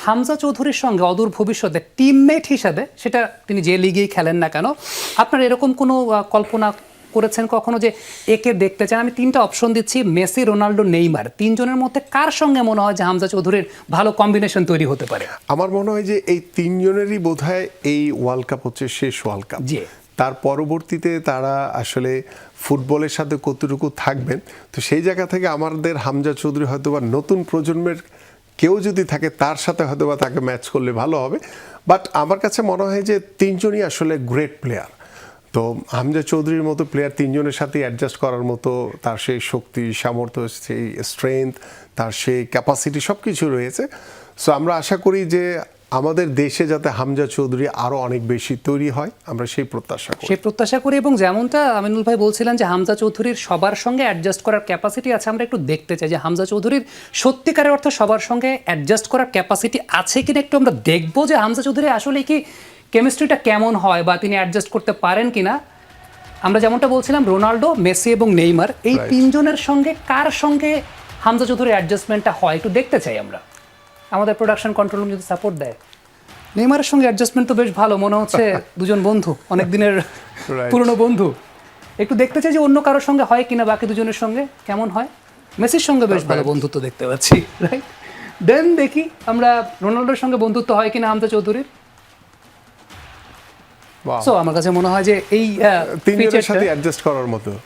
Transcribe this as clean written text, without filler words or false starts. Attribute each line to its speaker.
Speaker 1: হামজা চৌধুরীর সঙ্গে অদূর ভবিষ্যতে টিমমেট হিসাবে, সেটা তিনি যে লিগেই খেলেন না কেন, আপনার এরকম কোনো কল্পনা করেছেন কখনো যে একে দেখতে চান? আমি তিনটা অপশন দিচ্ছি, মেসি, রোনাল্ডো, নেইমার, তিনজনের মধ্যে কার সঙ্গে মনে হয় যে হামজা চৌধুরীর ভালো কম্বিনেশন তৈরি হতে পারে?
Speaker 2: আমার মনে হয় যে এই তিনজনেরই বোধহয় এই ওয়ার্ল্ড কাপ হচ্ছে শেষ ওয়ার্ল্ড কাপ।
Speaker 1: জি।
Speaker 2: তার পরবর্তীতে তারা আসলে ফুটবলের সাথে কতটুকু থাকবেন, তো সেই জায়গা থেকে আমাদের হামজা চৌধুরী হয়তো বা নতুন প্রজন্মের কেউ যদি থাকে তার সাথে হয়তো বা তাকে ম্যাচ করলে ভালো হবে। বাট আমার কাছে মনে হয় যে তিনজনই আসলে গ্রেট প্লেয়ার। তো হামজা চৌধুরীর মতো প্লেয়ার তিনজনের সাথে অ্যাডজাস্ট করার মতো তার সেই শক্তি, সামর্থ্য, সেই স্ট্রেংথ, তার সেই ক্যাপাসিটি সব কিছু রয়েছে। সো আমরা আশা করি যে আমাদের দেশে যাতে হামজা চৌধুরী আরও অনেক বেশি তৈরি হয়, আমরা সেই প্রত্যাশা করি।
Speaker 1: এবং যেমনটা আমিনুল ভাই বলছিলেন যে হামজা চৌধুরীর সবার সঙ্গে অ্যাডজাস্ট করার ক্যাপাসিটি আছে, আমরা একটু দেখতে চাই যে হামজা চৌধুরীর সত্যিকারের অর্থে সবার সঙ্গে অ্যাডজাস্ট করার ক্যাপাসিটি আছে কিনা একটু আমরা দেখবো, যে হামজা চৌধুরী আসলে কি কেমিস্ট্রিটা কেমন হয় বা তিনি অ্যাডজাস্ট করতে পারেন কিনা। আমরা যেমনটা বলছিলাম রোনাল্ডো, মেসি এবং নেইমার, এই তিনজনের সঙ্গে কার সঙ্গে হামজা চৌধুরীর অ্যাডজাস্টমেন্টটা হয় একটু দেখতে চাই আমরা। আমাদের প্রোডাকশন কন্ট্রোল রুম যদি সাপোর্ট দেয়। নেইমারের সঙ্গে অ্যাডজাস্টমেন্ট তো বেশ ভালো, মনে হচ্ছে দুজন বন্ধু, অনেক দিনের পুরনো বন্ধু। একটু দেখতে চাই যে অন্য কারোর সঙ্গে হয় কিনা, বাকি দুজনের সঙ্গে কেমন হয়। মেসির সঙ্গে বেশ ভালো বন্ধুত্ব দেখতে পাচ্ছি, রাইট? দেন দেখি আমরা রোনাল্ডোর সঙ্গে বন্ধুত্ব হয় কিনা হামজা চৌধুরীর। সো আমার কাছে মনে হয় যে এই
Speaker 2: তিনজনের সাথে অ্যাডজাস্ট করার মতো